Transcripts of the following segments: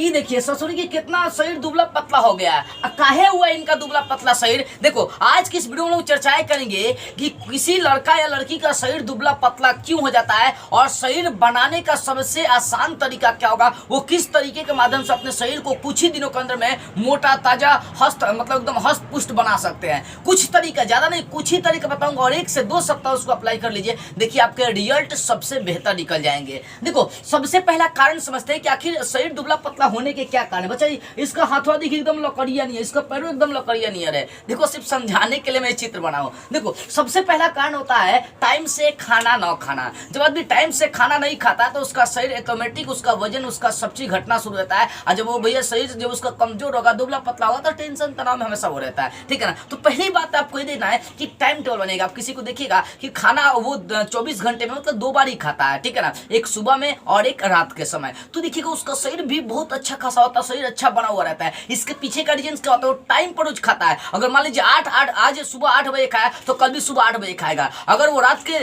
ये देखिए ससुरी की कितना शरीर दुबला पतला हो गया है। काहे हुआ इनका दुबला पतला शरीर? देखो आज की इस वीडियो में लोग चर्चाएं करेंगे कि किसी लड़का या लड़की का शरीर दुबला पतला क्यों हो जाता है और शरीर बनाने का सबसे आसान तरीका क्या होगा, वो किस तरीके के माध्यम से अपने शरीर को कुछ ही दिनों के अंदर में मोटा ताजा हस्त मतलब एकदम हस्त पुष्ट बना सकते हैं। कुछ तरीका, ज्यादा नहीं, कुछ ही तरीका बताऊंगा और 1 से 2 सप्ताह उसको अप्लाई कर लीजिए, देखिए आपके रिजल्ट सबसे बेहतर निकल जाएंगे। देखो सबसे पहला कारण समझते हैं कि आखिर शरीर दुबला पतला होने के क्या कारण है। बच्चा इसका हाथों देखिए एकदम लकड़िया नहीं है, इसका पैरों एकदम लकड़िया नहीं है। देखो सिर्फ समझाने के लिए मैं चित्र बनाऊं। देखो सबसे पहला कारण होता है टाइम से खाना न खाना। जब आदमी टाइम से खाना नहीं खाता तो उसका शरीर ऑटोमेटिक, उसका वजन, उसका सब चीज घटना शुरू होता है। और जब वो भैया शरीर जब उसका कमजोर होगा, दुबला पतला होगा, तो टेंशन तनाव में हमेशा वो रहता है। ठीक है ना। तो पहली बात आपको ये देना है कि टाइम टेबल बनेगा। आप किसी को देखिएगा कि खाना वो 24 घंटे में मतलब 2 बार ही खाता है। ठीक है ना, एक सुबह में और एक रात के समय। तो देखिएगा उसका शरीर भी बहुत अच्छा खासा होता है, शरीर अच्छा बना हुआ रहता है। इसके पीछे का रीजन क्या होता है, वो टाइम पर रोज खाता है। अगर मान लीजिए आज सुबह 8 बजे खाया तो कल भी सुबह 8 बजे खाएगा। अगर वो रात के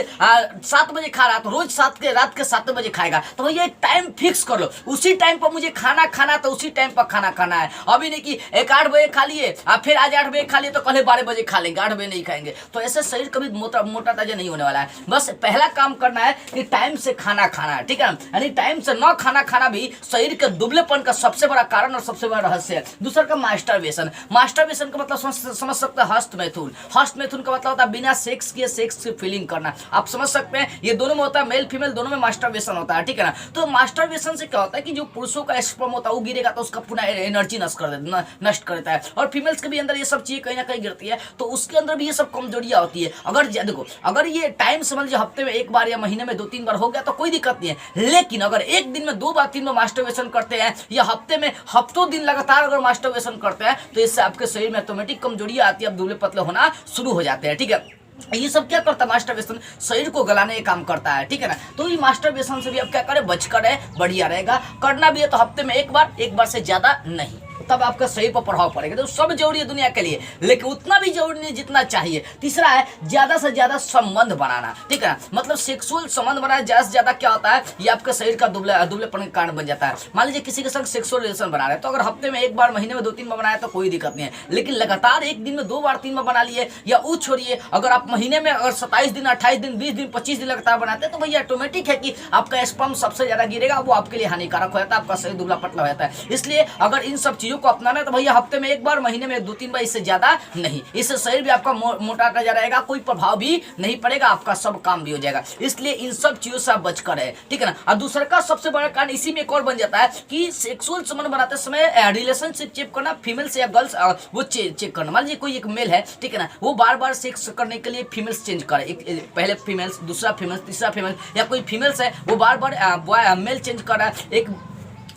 7 बजे खा रहा है तो रोज रात के 7 बजे खाएगा। तो भैया एक टाइम फिक्स कर लो, उसी टाइम पर मुझे खाना तो उसी टाइम पर खाना खाना है। अभी नहीं कि 8 बजे खा लिए फिर आज 8 बजे खा लिए तो कल 12 बजे खा लेंगे, 8 बजे नहीं खाएंगे। तो ऐसे शरीर कभी मोटा ताजा नहीं होने वाला है। बस पहला काम करना है कि टाइम से खाना खाना है। ठीक है, यानी टाइम से न खाना भी शरीर के दुबलेपन का सबसे बड़ा कारण और सबसे बड़ा रहस्य है। दूसरा का मास्टरबेशन। मास्टरबेशन का मतलब समझ सकते हैं हस्त मैथुन। हस्त मैथुन का मतलब होता है बिना सेक्स किए सेक्स की फीलिंग करना। आप समझ सकते हैं ये दोनों में होता है, मेल फीमेल दोनों में मास्टरबेशन होता है। ठीक है ना। तो मास्टरबेशन से क्या होता है कि जो पुरुषों का स्पर्म होता है वो गिरेगा तो उसका पूरा एनर्जी नष्ट कर देता है। और फीमेल्स के भी अंदर ये सब चीजें कहीं ना कहीं गिरती है, तो उसके अंदर भी ये सब कमजोरियां होती है। अगर देखो अगर ये टाइम समझ लीजिए हफ्ते में 1 बार या महीने में 2-3 बार हो गया तो कोई दिक्कत नहीं है। लेकिन अगर एक दिन में 2 बार 3 बार मास्टरबेशन करते हैं या हफ्ते में हफ्तों दिन लगातार अगर मास्टरबेशन करते हैं तो इससे आपके शरीर में ऑटोमेटिक कमजोरियां आती है, आप दुबले पतले होना शुरू हो जाते हैं। ठीक है, ये सब क्या करता है, मास्टरबेशन शरीर को गलाने का काम करता है। ठीक है ना। तो ये मास्टरबेशन से भी आप क्या करें, बचकर है, बढ़िया रहेगा। करना भी है तो हफ्ते में 1 बार से ज्यादा नहीं, तब आपका शरीर पर प्रभाव पड़ेगा। तो सब जरूरी है दुनिया के लिए, लेकिन उतना भी जरूरी नहीं जितना चाहिए। तीसरा है ज्यादा से ज्यादा संबंध बनाना। ठीक है ना, मतलब सेक्सुअल संबंध बनाना ज्यादा से ज्यादा क्या होता है, ये आपके शरीर का दुबलेपन का कारण बन जाता है। मान लीजिए किसी के संग सेक्सुअल रिलेशन बना रहे हैं तो अगर हफ्ते में 1 बार, महीने में 2-3 बार बनाया तो कोई दिक्कत नहीं है। लेकिन लगातार एक दिन में 2 बार 3 बार बना लिए, या वो छोड़िए अगर आप महीने में अगर 27 दिन 28 दिन 20 दिन 25 दिन लगातार बनाते हैं तो भैया ऑटोमेटिक है कि आपका स्पर्म सबसे ज्यादा गिरेगा, वो आपके लिए हानिकारक हो जाता है, आपका शरीर दुबला पतला हो जाता है। इसलिए अगर इन सब चीजों को अपनाना है तो भैया हफ्ते में 1 बार, महीने में 2-3 बार, इससे ज्यादा नहीं। इससे शरीर भी आपका मोटा ताजा रहेगा, कोई प्रभाव भी नहीं पड़ेगा, आपका सब काम भी हो जाएगा। इसलिए इन सब चीजों से आप बचकर है। ठीक है ना। और दूसरा का सबसे बड़ा कारण इसी में एक और बन जाता है कि सेक्सुअल संबंध बनाते समय रिलेशनशिप चेक करना, फीमेल से या गर्ल्स वो चेक करना। मान लीजिए कोई एक मेल है, ठीक है ना, वो बार सेक्स करने के लिए फीमेल्स चेंज करे, पहले फीमेल्स, दूसरा फीमेल्स, तीसरा फीमेल, या कोई फीमेल्स है वो बार मेल चेंज कर रहा है,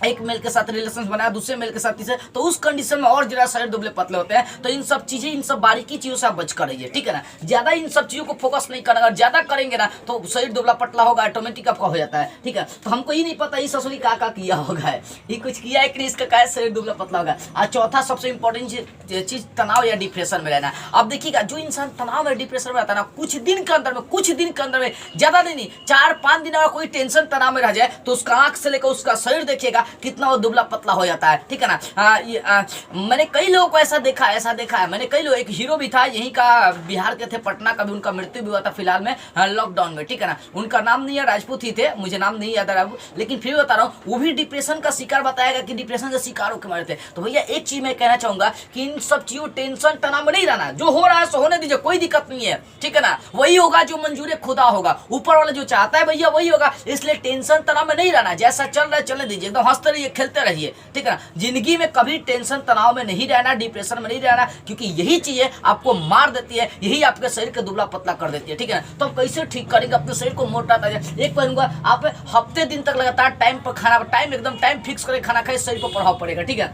एक मेल के साथ रिलेशन बनाया, दूसरे मेल के साथ तीसरे, तो उस कंडीशन में और जरा शरीर दुबले पतले होते हैं। तो इन सब चीजें, इन सब बारीकी चीजों से आप बच कर रहिए। ठीक है ना। ज्यादा इन सब चीजों को फोकस नहीं करना, अगर ज्यादा करेंगे ना तो शरीर दुबला पतला होगा, ऑटोमेटिक आपका हो जाता है। ठीक है। तो हमको ये नहीं पता ये ससुरी का किया होगा, ये कुछ किया है कि इसका क्या शरीर दुबला पतला होगा। और चौथा सबसे इंपॉर्टेंट चीज तनाव या डिप्रेशन में रहना। अब देखिएगा जो इंसान तनाव या डिप्रेशन में रहता है ना, कुछ दिन के अंदर में ज्यादा नहीं 4-5 दिन अगर कोई टेंशन तनाव में रह जाए तो उसका आंख से लेकर उसका शरीर देखिएगा कितना वो दुबला पतला हो जाता है। ठीक है ना। मैंने कई लोगों को ऐसा देखा है। मैंने कई लोग, एक हीरो भी था यहीं का, बिहार के थे, पटना का भी, उनका मृत्यु भी हुआ था फिलहाल में लॉकडाउन में। ठीक है ना। उनका नाम नहीं है, राजपूत ही थे, मुझे नाम नहीं याद आ रहा, लेकिन फिर बता रहा हूँ वो भी डिप्रेशन का शिकार बताएगा कि डिप्रेशन का शिकार होकर मरे थे। तो भैया एक चीज मैं कहना चाहूंगा कि इन सब चीजों टेंशन तनाव में नहीं रहना, जो हो रहा है सो होने दीजिए, कोई दिक्कत नहीं है। ठीक है ना। वही होगा जो मंजूर खुदा होगा, ऊपर वाला जो चाहता है भैया वही होगा। इसलिए टेंशन तनाव में नहीं रहना, जैसा चल रहा है चलने दीजिए, एकदम हंसते रहिए, खेलते रहिए। ठीक है ना। जिंदगी में कभी टेंशन तनाव में नहीं रहना, डिप्रेशन में नहीं रहना, क्योंकि यही चीजें आपको मार देती है, यही आपके शरीर को दुबला पतला कर देती है। ठीक है ना। तो आप कैसे ठीक करेंगे अपने शरीर को मोटा ताजा? एक कहूंगा, आप हफ्ते दिन तक लगातार टाइम पर खाना, एकदम टाइम फिक्स करके खाना खाए, शरीर को प्रभाव पड़ेगा। ठीक है।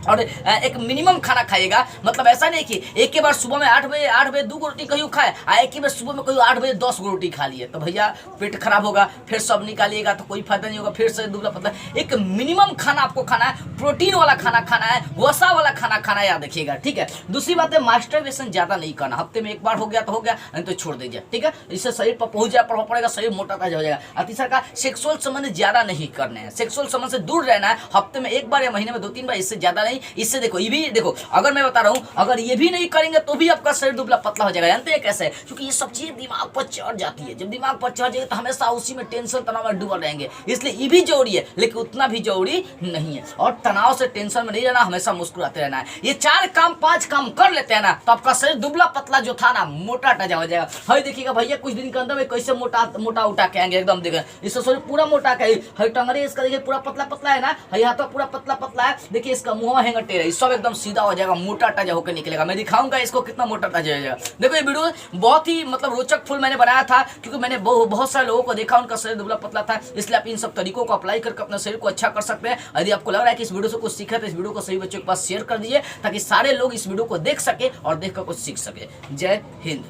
और एक मिनिमम खाना खाइएगा। मतलब ऐसा नहीं कि एक के बार सुबह में 8 बजे 2 गो रोटी कहीं खाए, एक ही बार सुबह में कहीं 8 बजे 10 गो रोटी खा लिए तो भैया पेट खराब होगा, फिर सब निकालिएगा तो कोई फायदा नहीं होगा, फिर से दुबला पतला। एक मिनिमम खाना आपको खाना है, प्रोटीन वाला खाना खाना है, वसा वाला खाना खाना है, याद रखिएगा, ठीक है। दूसरी बात है मास्टरबेशन ज्यादा नहीं करना, हफ्ते में एक बार हो गया तो हो गया, नहीं तो छोड़ दीजिए, ठीक है। इससे शरीर पर पहुंच जाए पड़ेगा, शरीर मोटा ताजा हो जाएगा। और तीसरा का सेक्सुअल संबंध ज्यादा नहीं करने हैं, सेक्सुअल संबंध से दूर रहना है, हफ्ते में एक बार या महीने में 2-3 बार, इससे ज्यादा नहीं। इससे देखो ये भी देखो, अगर मैं बता रहा हूं अगर ये भी नहीं करेंगे तो भी आपका शरीर दुबला पतला हो जाएगा। जानते हैं कैसे? क्योंकि ये सब चीजें दिमाग पर चढ़ जाती है, जब दिमाग पर चढ़ जाएगी तो हमेशा उसी में टेंशन तनाव में डूबे रहेंगे। इसलिए ये भी जरूरी है, लेकिन उतना भी जरूरी नहीं है। और तनाव से टेंशन में नहीं रहना, हमेशा मुस्कुराते रहना है। ये 4 काम 5 काम कर लेते हैं ना तो आपका शरीर दुबला पतला जो था ना मोटा ताजा हो जाएगा। हई देखिएगा भैया कुछ दिन के अंदर में कैसे मोटा उठा के आएंगे, एकदम देखें इसका शरीर पूरा मोटा के, हई टंगरे इसका देखिए पूरा पतला पतला है ना, हई हाथ पूरा पतला पतला है, देखिए इसका मुंह हैंगर टेढ़ा, सब एकदम सीधा हो जाएगा, मोटा ताजा होकर निकलेगा। मैं दिखाऊंगा इसको कितना मोटा ताजा हो जाएगा। देखो ये वीडियो बहुत ही मतलब रोचक फुल मैंने बनाया था, क्योंकि मैंने बहुत सारे लोगों को देखा उनका शरीर दुबला पतला था। इसलिए आप इन सब तरीकों को अप्लाई करके अपने शरीर को अच्छा कर सकते हैं। यदि आपको लग रहा है कि इस वीडियो से कुछ सीखा तो इस वीडियो को सही बच्चों के पास शेयर कर दीजिए, ताकि सारे लोग इस वीडियो को देख सके और देखकर कुछ सीख सके। जय हिंद।